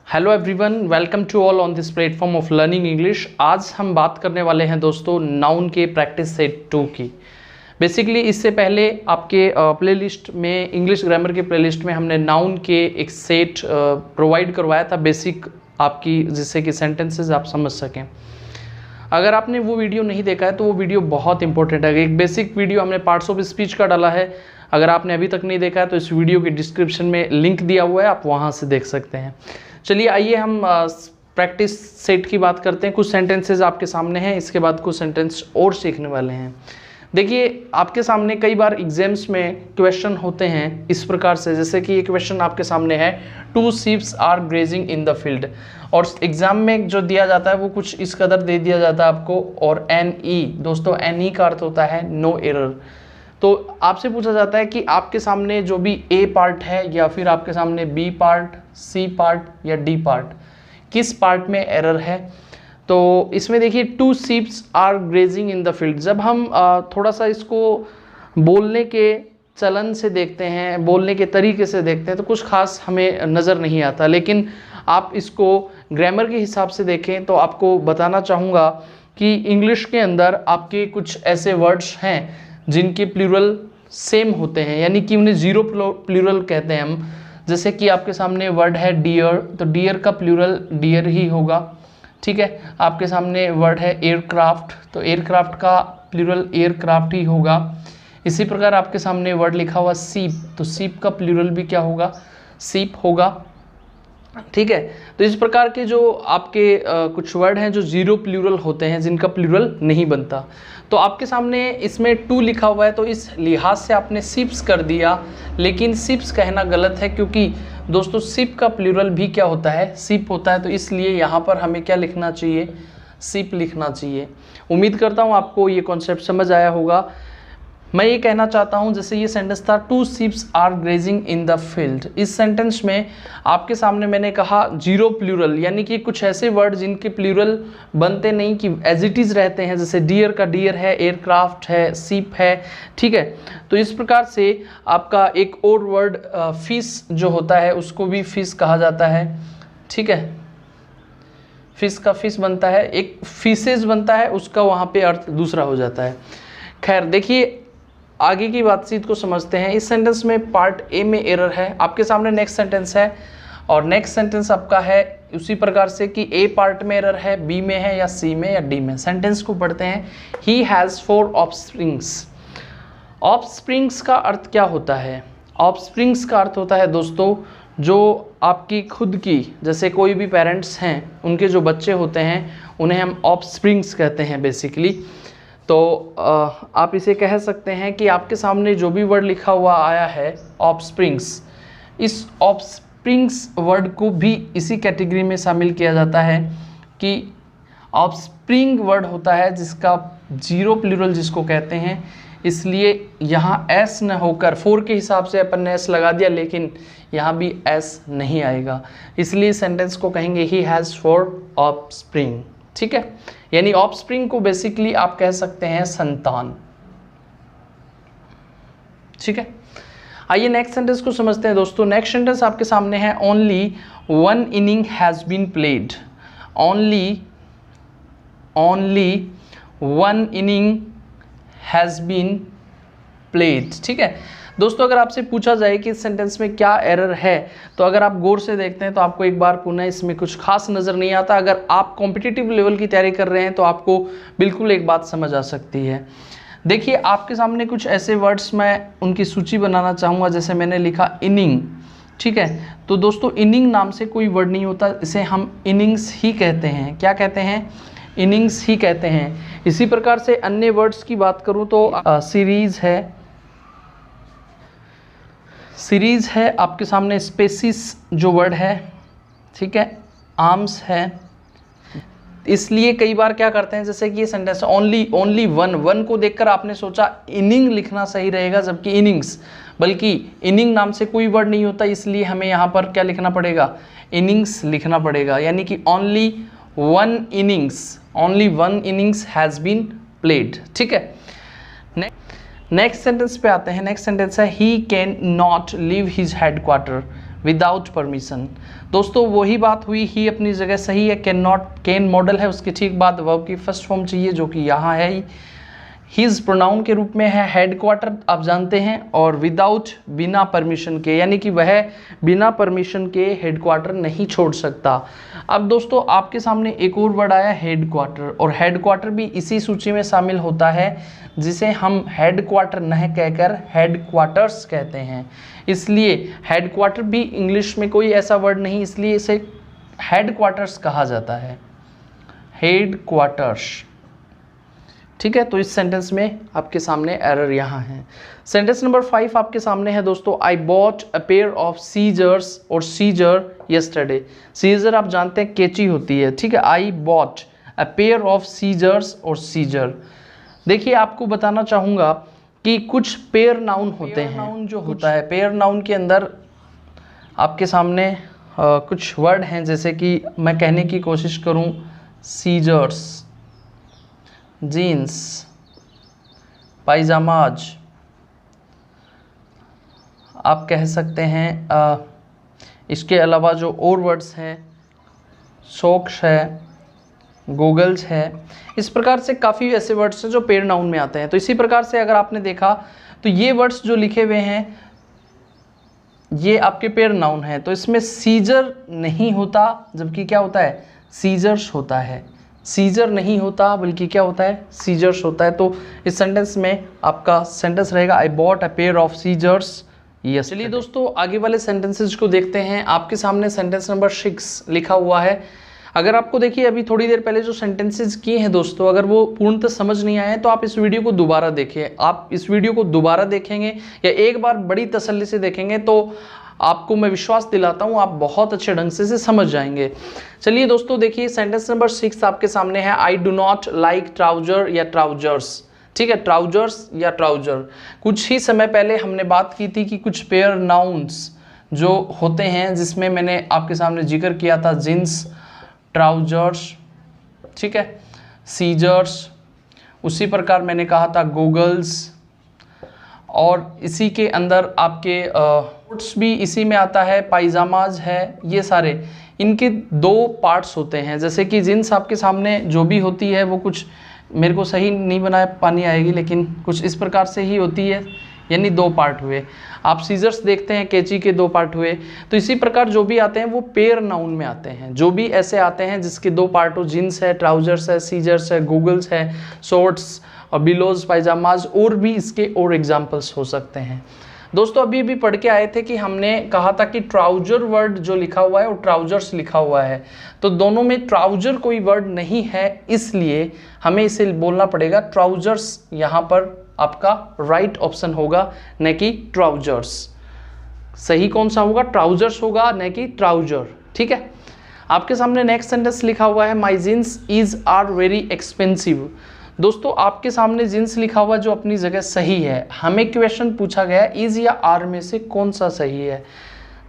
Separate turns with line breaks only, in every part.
Hello everyone, welcome to all on this platform of learning English. आज हम बात करने वाले हैं दोस्तों नाउन के प्रैक्टिस सेट 2 की। बेसिकली इससे पहले आपके प्लेलिस्ट में, इंग्लिश ग्रामर के प्लेलिस्ट में हमने नाउन के एक सेट प्रोवाइड करवाया था बेसिक आपकी, जिससे कि सेंटेंसेस आप समझ सकें। अगर आपने वो वीडियो नहीं देखा है तो वो वीडियो बहुत इंपॉर्टेंट है। एक बेसिक वीडियो हमने पार्ट्स ऑफ स्पीच का डाला है। अगर आपने अभी तक नहीं देखा है तो इस वीडियो के डिस्क्रिप्शन में लिंक दिया हुआ है, आप वहाँ से देख सकते हैं। चलिए आइए हम प्रैक्टिस सेट की बात करते हैं। कुछ सेंटेंसेस आपके सामने हैं, इसके बाद कुछ सेंटेंस और सीखने वाले हैं। देखिए, आपके सामने कई बार एग्जाम्स में क्वेश्चन होते हैं इस प्रकार से, जैसे कि ये क्वेश्चन आपके सामने है, 2 sheep are grazing in the field. और एग्जाम में जो दिया जाता है वो कुछ इस कदर दे दिया जाता है आपको, और NE, दोस्तों NE का अर्थ होता है नो एरर। तो आपसे पूछा जाता है कि आपके सामने जो भी A पार्ट है या फिर आपके सामने B पार्ट, C पार्ट या D पार्ट, किस पार्ट में एरर है। तो इसमें देखिए 2 sheep are grazing in the field. जब हम थोड़ा सा इसको बोलने के चलन से देखते हैं, बोलने के तरीके से देखते हैं, तो कुछ खास हमें नज़र नहीं आता। लेकिन आप इसको ग्रामर के हिसाब से देखें तो आपको बताना चाहूँगा कि इंग्लिश के अंदर आपके कुछ ऐसे वर्ड्स हैं जिनके प्लूरल सेम होते हैं, यानी कि उन्हें जीरो प्लूरल कहते हैं हम। जैसे कि आपके सामने वर्ड है डियर, तो डियर का प्लूरल डियर ही होगा, ठीक है। आपके सामने वर्ड है एयरक्राफ्ट, तो एयरक्राफ्ट का प्लूरल एयरक्राफ्ट ही होगा। इसी प्रकार आपके सामने वर्ड लिखा हुआ सीप, तो सीप का प्लूरल भी क्या होगा, सीप होगा, ठीक है। तो इस प्रकार के जो आपके कुछ वर्ड हैं जो जीरो प्लूरल होते हैं, जिनका प्लूरल नहीं बनता। तो आपके सामने इसमें 2 लिखा हुआ है, तो इस लिहाज से आपने सिप्स कर दिया, लेकिन सिप्स कहना गलत है, क्योंकि दोस्तों सिप का प्लूरल भी क्या होता है, सिप होता है। तो इसलिए यहाँ पर हमें क्या लिखना चाहिए, सिप लिखना चाहिए। उम्मीद करता हूँ आपको ये कॉन्सेप्ट समझ आया होगा। मैं ये कहना चाहता हूँ, जैसे ये सेंटेंस था 2 sheep are grazing in the field. इस सेंटेंस में आपके सामने मैंने कहा जीरो प्लूरल, यानी कि कुछ ऐसे वर्ड जिनके प्लूरल बनते नहीं, कि एज इट इज़ रहते हैं। जैसे डियर का डियर है, एयरक्राफ्ट है, सीप है, ठीक है। तो इस प्रकार से आपका एक और वर्ड फिश जो होता है, उसको भी फिश कहा जाता है, ठीक है। फिश का फिश बनता है, एक फिशेज बनता है, उसका वहाँ पे अर्थ दूसरा हो जाता है। खैर, देखिए आगे की बातचीत को समझते हैं। इस सेंटेंस में पार्ट ए में एरर है। आपके सामने नेक्स्ट सेंटेंस है, और नेक्स्ट सेंटेंस आपका है उसी प्रकार से कि ए पार्ट में एरर है, बी में है, या सी में, या डी में। सेंटेंस को पढ़ते हैं। He has 4 offsprings. ऑफस्प्रिंग्स का अर्थ क्या होता है? ऑफस्प्रिंग्स का अर्थ होता है दोस्तों, जो आपकी खुद की, जैसे कोई भी पेरेंट्स हैं, उनके जो बच्चे होते हैं उन्हें हम ऑफस्प्रिंग्स कहते हैं बेसिकली। तो आप इसे कह सकते हैं कि आपके सामने जो भी वर्ड लिखा हुआ आया है ऑफस्प्रिंग्स, इस ऑफस्प्रिंग्स वर्ड को भी इसी कैटेगरी में शामिल किया जाता है कि ऑफस्प्रिंग वर्ड होता है जिसका जीरो प्लूरल जिसको कहते हैं। इसलिए यहाँ एस न होकर 4 के हिसाब से अपन ने एस लगा दिया, लेकिन यहाँ भी एस नहीं आएगा। इसलिए सेंटेंस को कहेंगे ही हैज़ 4 ऑफस्प्रिंग, ठीक है। यानी ऑफस्प्रिंग को बेसिकली आप कह सकते हैं संतान, ठीक है। आइए नेक्स्ट सेंटेंस को समझते हैं दोस्तों। नेक्स्ट सेंटेंस आपके सामने है, only 1 inning has been played. Only 1 inning has been played, ठीक है। दोस्तों, अगर आपसे पूछा जाए कि इस सेंटेंस में क्या एरर है, तो अगर आप गौर से देखते हैं तो आपको एक बार पुनः इसमें कुछ खास नज़र नहीं आता। अगर आप कॉम्पिटिटिव लेवल की तैयारी कर रहे हैं तो आपको बिल्कुल एक बात समझ आ सकती है। देखिए, आपके सामने कुछ ऐसे वर्ड्स मैं उनकी सूची बनाना चाहूँगा। जैसे मैंने लिखा इनिंग, ठीक है। तो दोस्तों, इनिंग नाम से कोई वर्ड नहीं होता, इसे हम इनिंग्स ही कहते हैं। क्या कहते हैं? इनिंग्स ही कहते हैं। इसी प्रकार से अन्य वर्ड्स की बात करूँ तो सीरीज़ है, सीरीज़ है आपके सामने, स्पेसिस जो वर्ड है, ठीक है, आर्म्स है। इसलिए कई बार क्या करते हैं, जैसे कि ये सेंटेंस ओनली 1 को देखकर आपने सोचा इनिंग लिखना सही रहेगा, जबकि इनिंग्स, बल्कि इनिंग नाम से कोई वर्ड नहीं होता। इसलिए हमें यहाँ पर क्या लिखना पड़ेगा, इनिंग्स लिखना पड़ेगा। यानी कि only 1 innings has been played, ठीक है। नेक्स्ट सेंटेंस पे आते हैं। नेक्स्ट सेंटेंस है he can not leave his headquarter. Without permission. दोस्तों वही बात हुई, ही अपनी जगह सही है, कैन नॉट, कैन मॉडल है, उसके ठीक बाद वर्ब की फर्स्ट फॉर्म चाहिए जो कि यहाँ है ही। हिज प्रोनाउन के रूप में है हेडक्वार्टर, आप जानते हैं, और विदाउट, बिना परमिशन के, यानी कि वह बिना परमिशन के हेडक्वार्टर नहीं छोड़ सकता। अब दोस्तों आपके सामने एक और वर्ड आया हेडक्वार्टर, और हेडक्वार्टर भी इसी सूची में शामिल होता है जिसे हम हेडक्वार्टर नहीं कहकर हेडक्वार्टर्स कहते हैं। इसलिए हेडक्वार्टर भी इंग्लिश में कोई ऐसा वर्ड नहीं, इसलिए इसे हेडक्वार्टर्स कहा जाता है, हेडक्वार्टर्स। ठीक है, तो इस सेंटेंस में आपके सामने एरर यहाँ है। सेंटेंस नंबर 5 आपके सामने है दोस्तों, I bought a pair of scissors और सीजर यस्टरडे। सीजर आप जानते हैं कैंची होती है, ठीक है। I bought a pair of scissors और सीजर। देखिए आपको बताना चाहूँगा कि कुछ पेयर नाउन होते हैं, नाउन जो होता है पेयर नाउन के अंदर आपके सामने कुछ वर्ड हैं, जैसे कि मैं कहने की कोशिश करूँ सीजर्स, जीन्स, पायजामाज, आप कह सकते हैं इसके अलावा जो और वर्ड्स हैं सॉक्स है, गोगल्स है, इस प्रकार से काफ़ी ऐसे वर्ड्स हैं जो पेयर नाउन में आते हैं। तो इसी प्रकार से अगर आपने देखा तो ये वर्ड्स जो लिखे हुए हैं ये आपके पेयर नाउन हैं, तो इसमें सीजर नहीं होता, जबकि क्या होता है, सीजर्स होता है। सीजर नहीं होता बल्कि क्या होता है, सीजर्स होता है। तो इस सेंटेंस में आपका सेंटेंस रहेगा I bought a pair of scissors yes. चलिए दोस्तों आगे वाले सेंटेंसेस को देखते हैं। आपके सामने सेंटेंस नंबर 6 लिखा हुआ है। अगर आपको देखिए अभी थोड़ी देर पहले जो सेंटेंसेस किए हैं दोस्तों, अगर वो पूर्णतः समझ नहीं आए तो आप इस वीडियो को दोबारा देखिए। आप इस वीडियो को दोबारा देखेंगे या एक बार बड़ी तसल्ली से देखेंगे तो आपको मैं विश्वास दिलाता हूँ आप बहुत अच्छे ढंग से समझ जाएंगे। चलिए दोस्तों देखिए सेंटेंस नंबर 6 आपके सामने है, I do not like trouser या ट्राउजर्स। ठीक है, ट्राउजर्स या ट्राउजर। कुछ ही समय पहले हमने बात की थी कि कुछ पेयर नाउन्स जो होते हैं जिसमें मैंने आपके सामने जिक्र किया था जींस, ट्राउजर्स, ठीक है, सीजर्स, उसी प्रकार मैंने कहा था गोगल्स, और इसी के अंदर आपके कोट्स भी इसी में आता है, पायजामाज है, ये सारे इनके 2 पार्ट्स होते हैं। जैसे कि जींस आपके सामने जो भी होती है वो कुछ मेरे को सही नहीं बनाया पानी आएगी, लेकिन कुछ इस प्रकार से ही होती है, यानी 2 पार्ट हुए। आप सीजर्स देखते हैं कैंची के 2 पार्ट हुए। तो इसी प्रकार जो भी आते हैं वो पेयर नाउन में आते हैं। जो भी ऐसे आते हैं जिसके 2 पार्ट हो, जीन्स है, ट्राउजर्स है, सीजर्स है, गूगल्स है, शॉर्ट्स और बिलोज, पायजामाज, और भी इसके और एग्जाम्पल्स हो सकते हैं। दोस्तों अभी भी पढ़ के आए थे कि हमने कहा था कि ट्राउजर वर्ड जो लिखा हुआ है और ट्राउजर्स लिखा हुआ है, तो दोनों में ट्राउजर कोई वर्ड नहीं है, इसलिए हमें इसे बोलना पड़ेगा ट्राउजर्स। यहाँ पर आपका राइट ऑप्शन होगा, न कि ट्राउजर्स। सही कौन सा होगा, ट्राउजर्स होगा, न कि ट्राउजर। ठीक है, आपके सामने नेक्स्ट सेंटेंस लिखा हुआ है, my jeans is are very expensive. दोस्तों आपके सामने जींस लिखा हुआ जो अपनी जगह सही है। हमें क्वेश्चन पूछा गया इज या आर में से कौन सा सही है।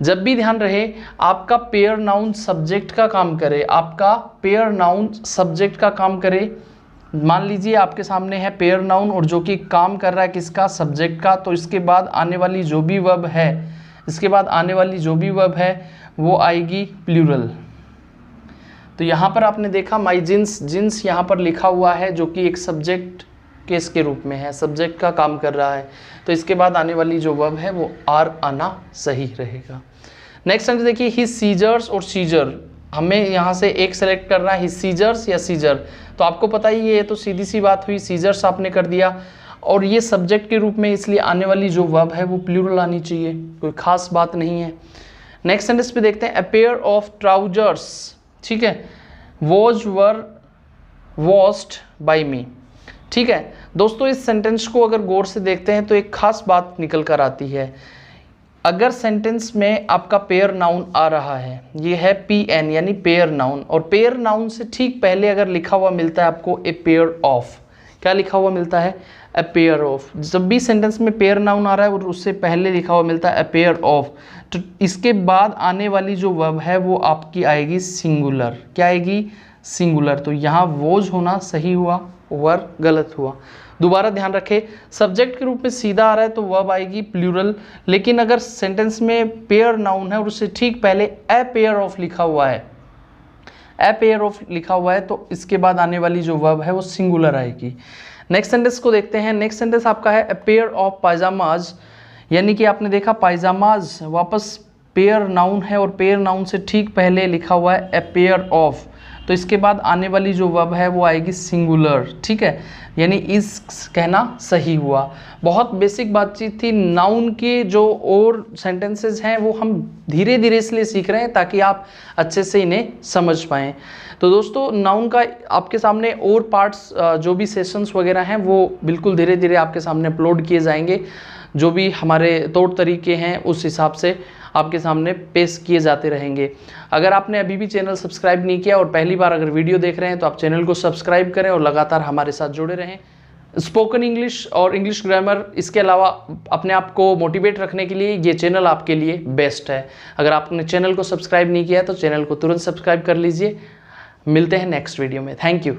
जब भी ध्यान रहे आपका पेयर नाउन सब्जेक्ट का काम करे, आपका पेयर नाउन सब्जेक्ट का काम करे। मान लीजिए आपके सामने है पेयर नाउन और जो कि काम कर रहा है किसका, सब्जेक्ट का, तो इसके बाद आने वाली जो भी वर्ब है, इसके बाद आने वाली जो भी वर्ब है वो आएगी प्लूरल। तो यहाँ पर आपने देखा माई जींस, जींस यहाँ पर लिखा हुआ है जो कि एक सब्जेक्ट केस के रूप में है, सब्जेक्ट का काम कर रहा है, तो इसके बाद आने वाली जो वर्ब है वो आर आना सही रहेगा। नेक्स्ट सेंटेंस देखिए, हिज सीजर्स और सीजर। हमें यहाँ से एक सेलेक्ट करना है, हिज सीजर्स या सीजर। तो आपको पता ही है, तो सीधी सी बात हुई, सीजर्स आपने कर दिया और ये सब्जेक्ट के रूप में, इसलिए आने वाली जो वर्ब है वो प्लूरल आनी चाहिए, कोई खास बात नहीं है। नेक्स्ट सेंटेंस पे देखते हैं, अ पेयर ऑफ ट्राउजर्स, ठीक है, वॉज वर वॉश्ड बाई मी। ठीक है दोस्तों, इस सेंटेंस को अगर गौर से देखते हैं तो एक खास बात निकल कर आती है। अगर सेंटेंस में आपका पेयर नाउन आ रहा है, ये है PN यानी पेयर नाउन, और पेयर नाउन से ठीक पहले अगर लिखा हुआ मिलता है आपको ए पेयर ऑफ, क्या लिखा हुआ मिलता है, ए पेयर ऑफ। जब भी सेंटेंस में पेयर नाउन आ रहा है और उससे पहले लिखा हुआ मिलता है ए पेयर ऑफ, तो इसके बाद आने वाली जो वर्ब है वो आपकी आएगी सिंगुलर। क्या आएगी, सिंगुलर। तो यहाँ वॉज होना सही हुआ, वर गलत हुआ। दोबारा ध्यान रखें, सब्जेक्ट के रूप में सीधा आ रहा है तो वर्ब आएगी प्लूरल, लेकिन अगर सेंटेंस में पेयर नाउन है और उससे ठीक पहले ए पेयर ऑफ लिखा हुआ है, ए पेयर ऑफ लिखा हुआ है, तो इसके बाद आने वाली जो वर्ब है वो सिंगुलर आएगी। नेक्स्ट सेंटेंस को देखते हैं। नेक्स्ट सेंटेंस आपका है ए पेयर ऑफ पायजामाज, यानी कि आपने देखा पायजामाज वापस पेयर नाउन है और पेयर नाउन से ठीक पहले लिखा हुआ है ए पेयर ऑफ, तो इसके बाद आने वाली जो वर्ब है वो आएगी सिंगुलर। ठीक है, यानी इस कहना सही हुआ। बहुत बेसिक बातचीत थी। नाउन के जो और सेंटेंसेस हैं वो हम धीरे धीरे इसलिए सीख रहे हैं ताकि आप अच्छे से इन्हें समझ पाएँ। तो दोस्तों नाउन का आपके सामने और पार्ट्स जो भी सेशंस वगैरह हैं वो बिल्कुल धीरे धीरे आपके सामने अपलोड किए जाएंगे। जो भी हमारे तौर तरीके हैं उस हिसाब से आपके सामने पेश किए जाते रहेंगे। अगर आपने अभी भी चैनल सब्सक्राइब नहीं किया और पहली बार अगर वीडियो देख रहे हैं तो आप चैनल को सब्सक्राइब करें और लगातार हमारे साथ जुड़े रहें। स्पोकन इंग्लिश और इंग्लिश ग्रामर, इसके अलावा अपने आप को मोटिवेट रखने के लिए ये चैनल आपके लिए बेस्ट है। अगर आपने चैनल को सब्सक्राइब नहीं किया है तो चैनल को तुरंत सब्सक्राइब कर लीजिए। मिलते हैं नेक्स्ट वीडियो में। Thank you.